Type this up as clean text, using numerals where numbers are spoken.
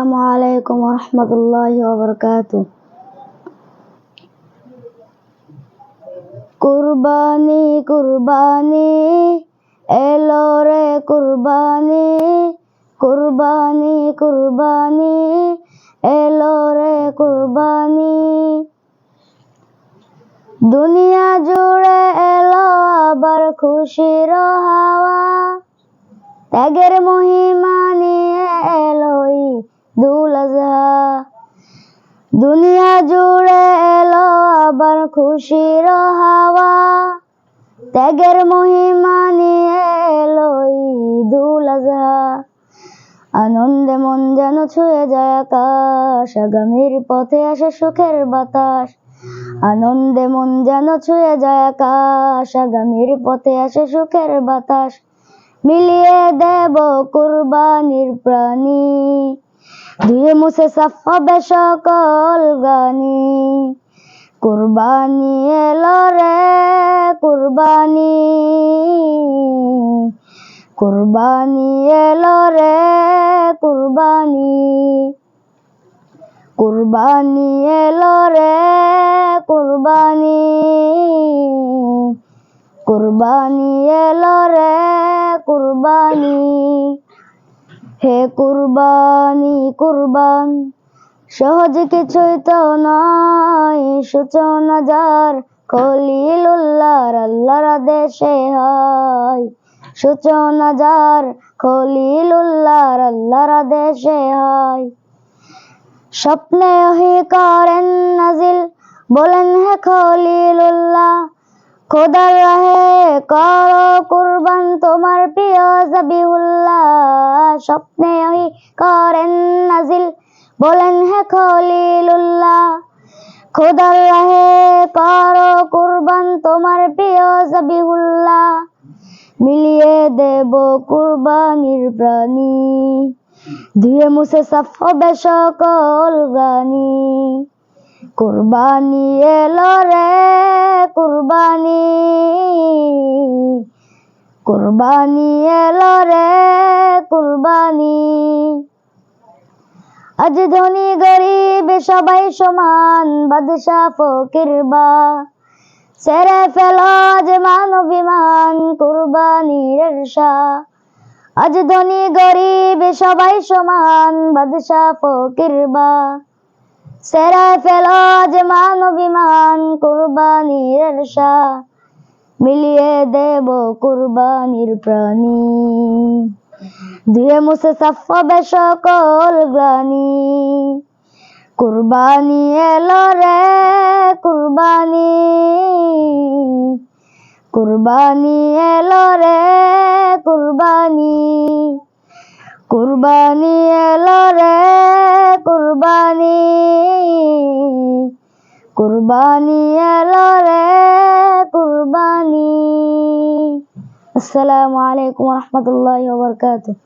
আসসালামু আলাইকুম ওয়া রাহমাতুল্লাহি ওয়া বারাকাতুহু। কুরবানি কুরবানি এলো রে কুরবানি, কুরবানি কুরবানি এলো রে কুরবানি। দুনিয়া জুড়ে এলো আবার খুশির হাওয়া, ত্যাগের মহিমা নিয়ে এলো ঈদুল আযহা। দুনিয়া জুড়ে এলো আবার খুশির হাওয়া, ত্যাগের মহিমা নিয়ে এলো ঈদুল আযহা। আনন্দে মন যেন ছুঁয়ে যায় আকাশ, আগামীর পথে আসে সুখের বাতাস। আনন্দে মন যেন ছুঁয়ে যায় আকাশ, আগামীর পথে আসে সুখের বাতাস। মিলিয়ে দেব কুরবানির প্রাণী, ধুয়ে মুছে সাফ হবে সকল গানি। কুরবানি এলো রে কুরবানি, কুরবানি এলো রে কুরবানি, কুরবানি এলো রে কুরবানি, কুরবানি এলো রে কুরবানি। হে কুরবানি কুরবান, সহজ কিছুই তো নয়, সূচনা যার খলিলুল্লাহর আল্লাহর আদেশে হয়। সূচনা যার খলিলুল্লাহর আল্লাহর আদেশে হয়। স্বপ্নে ওহী করেন নাজিল, বলেন হে খলিলুল্লাহ, খোদার রাহে করো কুরবান তোমার প্রিয় যাবিহুল্লাহ। স্বপ্নে ওহী করেন নাজিল, বলেন হে খলিলুল্লাহ, খোদার রাহে করো কুরবান তোমার প্রিয় যাবিহুল্লাহ। মিলিয়ে দেব কুরবানির প্রাণী, ধুয়ে মুছে সাফ হবে সকল গানি। কুরবানি এলো রে কুরবানি, কুরবানি এলো রে কুরবানি। আজ ধনী গরিব সবাই সমান, বাদশা ফকির বা ছেড়ে ফেলো আজ মান অভিমান, কুরবানির ঈর্ষা। আজ ধনী গরিব সবাই সমান, বাদশা ফকির বা ছেড়ে ফেলো আজ মান অভিমান, কুরবানির ঈর্ষা। মিলিয়ে দেব কুরবানির প্রাণী, ধুয়ে মুছে সাফ হবে সকল গ্লানি। কুরবানি এলো রে কুরবানি, কুরবানি এলো রে কুরবানি, কুরবানি এলো রে কুরবানি, কুরবানি এলো রে কুরবানি। আসসালামু আলাইকুম ওয়া রাহমাতুল্লাহি ওয়া বারাকাতুহু।